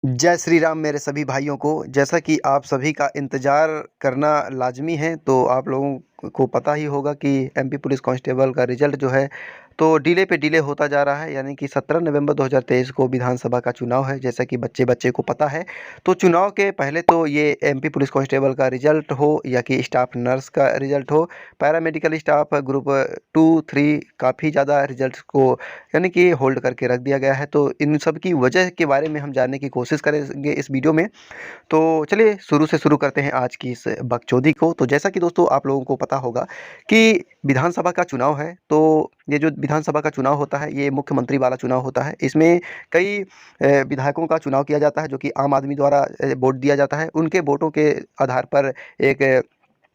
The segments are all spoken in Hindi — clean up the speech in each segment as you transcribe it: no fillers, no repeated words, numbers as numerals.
जय श्री राम मेरे सभी भाइयों को। जैसा कि आप सभी का इंतज़ार करना लाज़मी है, तो आप लोगों को पता ही होगा कि एमपी पुलिस कांस्टेबल का रिज़ल्ट जो है तो डिले पे डिले होता जा रहा है। यानी कि 17 नवंबर 2023 को विधानसभा का चुनाव है, जैसा कि बच्चे-बच्चे को पता है। तो चुनाव के पहले तो ये एमपी पुलिस कांस्टेबल का रिज़ल्ट हो या कि स्टाफ नर्स का रिज़ल्ट हो, पैरामेडिकल स्टाफ ग्रुप 2, 3 काफ़ी ज़्यादा रिज़ल्ट्स को यानी कि होल्ड करके रख दिया गया है। तो इन सब की वजह के बारे में हम जानने की कोशिश करेंगे इस वीडियो में। तो चलिए शुरू से शुरू करते हैं आज की इस बकचोदी को। तो जैसा कि दोस्तों आप लोगों को पता होगा कि विधानसभा का चुनाव है, तो ये जो विधानसभा का चुनाव होता है ये मुख्यमंत्री वाला चुनाव होता है। इसमें कई विधायकों का चुनाव किया जाता है, जो कि आम आदमी द्वारा वोट दिया जाता है। उनके वोटों के आधार पर एक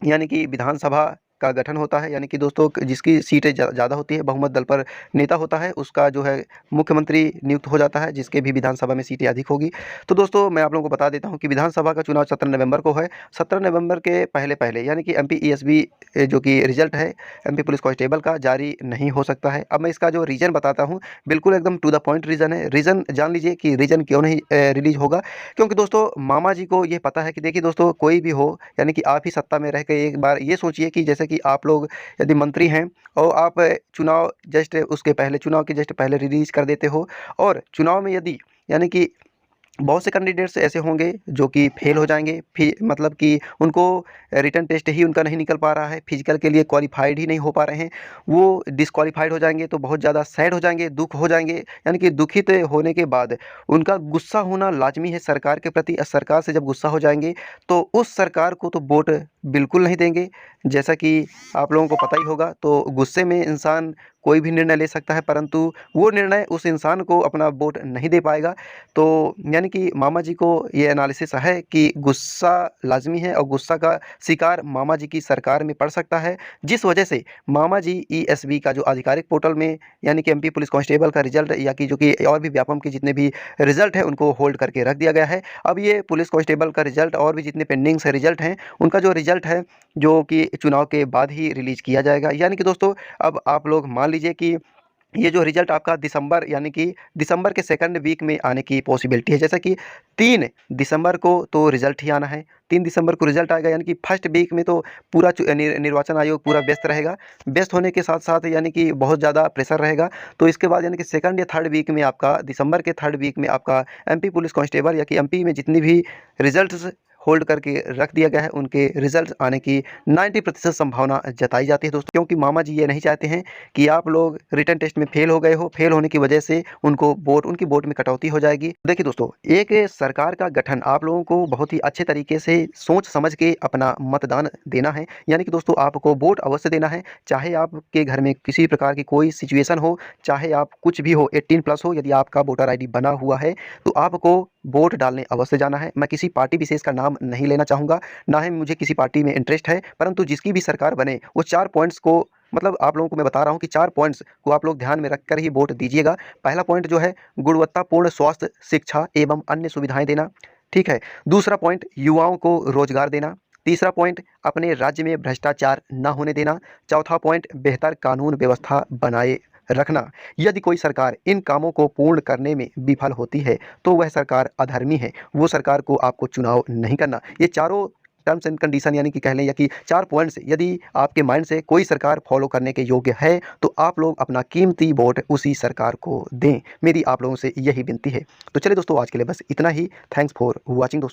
यानी कि विधानसभा का गठन होता है। यानी कि दोस्तों जिसकी सीटें ज़्यादा होती है, बहुमत दल पर नेता होता है, उसका जो है मुख्यमंत्री नियुक्त हो जाता है, जिसके भी विधानसभा में सीटें अधिक होगी। तो दोस्तों मैं आप लोगों को बता देता हूं कि विधानसभा का चुनाव 17 नवंबर को है। 17 नवंबर के पहले यानी कि एमपी ईएसबी जो कि रिजल्ट है एमपी पुलिस कांस्टेबल का जारी नहीं हो सकता है। अब मैं इसका जो रीज़न बताता हूँ, बिल्कुल एकदम टू द पॉइंट रीज़न है। रीज़न जान लीजिए कि रीज़न क्यों नहीं रिलीज होगा। क्योंकि दोस्तों मामा जी को ये पता है कि देखिए दोस्तों, कोई भी हो यानी कि आप ही सत्ता में रह के एक बार ये सोचिए कि जैसे कि आप लोग यदि मंत्री हैं और आप चुनाव जस्ट उसके पहले, चुनाव के जस्ट पहले रिलीज़ कर देते हो, और चुनाव में यदि यानी कि बहुत से कैंडिडेट्स ऐसे होंगे जो कि फेल हो जाएंगे, मतलब कि उनको रिटन टेस्ट ही उनका नहीं निकल पा रहा है, फिजिकल के लिए क्वालिफाइड ही नहीं हो पा रहे हैं, वो डिस्क्वालीफाइड हो जाएंगे, तो बहुत ज़्यादा सैड हो जाएंगे, दुख हो जाएंगे। यानी कि दुखित होने के बाद उनका गुस्सा होना लाजमी है सरकार के प्रति। सरकार से जब गुस्सा हो जाएंगे तो उस सरकार को तो वोट बिल्कुल नहीं देंगे। जैसा कि आप लोगों को पता ही होगा, तो गुस्से में इंसान कोई भी निर्णय ले सकता है, परंतु वो निर्णय उस इंसान को अपना वोट नहीं दे पाएगा। तो यानी कि मामा जी को ये एनालिसिस है कि गुस्सा लाज़मी है और गुस्सा का शिकार मामा जी की सरकार में पड़ सकता है, जिस वजह से मामा जी ईएसबी का जो आधिकारिक पोर्टल में यानी कि एमपी पुलिस कांस्टेबल का रिजल्ट या कि जो कि और भी व्यापम के जितने भी रिजल्ट हैं उनको होल्ड करके रख दिया गया है। अब ये पुलिस कांस्टेबल का रिजल्ट और भी जितने पेंडिंग से रिजल्ट हैं, उनका जो रिजल्ट है जो कि चुनाव के बाद ही रिलीज़ किया जाएगा। यानी कि दोस्तों अब आप लोग मान लीजिए कि ये जो रिजल्ट आपका दिसंबर यानी कि दिसंबर के सेकंड वीक में आने की पॉसिबिलिटी है। जैसा कि 3 दिसंबर को तो रिजल्ट ही आना है, 3 दिसंबर को रिजल्ट आएगा, यानी कि फर्स्ट वीक में तो पूरा निर्वाचन आयोग पूरा व्यस्त रहेगा। व्यस्त होने के साथ साथ यानी कि बहुत ज़्यादा प्रेशर रहेगा। तो इसके बाद यानी कि सेकंड या थर्ड वीक में आपका, दिसंबर के थर्ड वीक में आपका एमपी पुलिस कांस्टेबल या कि एमपी में जितनी भी रिजल्ट्स होल्ड करके रख दिया गया है उनके रिजल्ट आने की 90% संभावना जताई जाती है दोस्तों। क्योंकि मामा जी ये नहीं चाहते हैं कि आप लोग रिटन टेस्ट में फेल हो गए हो, फेल होने की वजह से उनको वोट, उनकी वोट में कटौती हो जाएगी। देखिए दोस्तों, एक सरकार का गठन आप लोगों को बहुत ही अच्छे तरीके से सोच समझ के अपना मतदान देना है। यानी कि दोस्तों आपको वोट अवश्य देना है, चाहे आपके घर में किसी प्रकार की कोई सिचुएशन हो, चाहे आप कुछ भी हो, 18+ हो, यदि आपका वोटर ID बना हुआ है तो आपको वोट डालने अवश्य जाना है। मैं किसी पार्टी विशेष का नाम नहीं लेना चाहूँगा, ना ही मुझे किसी पार्टी में इंटरेस्ट है, परंतु जिसकी भी सरकार बने वो 4 पॉइंट्स को, मतलब आप लोगों को मैं बता रहा हूँ कि 4 पॉइंट्स को आप लोग ध्यान में रखकर ही वोट दीजिएगा। पहला पॉइंट जो है, गुणवत्तापूर्ण स्वास्थ्य, शिक्षा एवं अन्य सुविधाएं देना, ठीक है। दूसरा पॉइंट, युवाओं को रोजगार देना। तीसरा पॉइंट, अपने राज्य में भ्रष्टाचार न होने देना। चौथा पॉइंट, बेहतर कानून व्यवस्था बनाए रखना। यदि कोई सरकार इन कामों को पूर्ण करने में विफल होती है तो वह सरकार अधर्मी है, वो सरकार को आपको चुनाव नहीं करना। ये चारों टर्म्स एंड कंडीशन यानी कि कह लें या कि 4 पॉइंट्स यदि आपके माइंड से कोई सरकार फॉलो करने के योग्य है तो आप लोग अपना कीमती वोट उसी सरकार को दें। मेरी आप लोगों से यही विनती है। तो चलिए दोस्तों, आज के लिए बस इतना ही। थैंक्स फॉर वॉचिंग दोस्तों।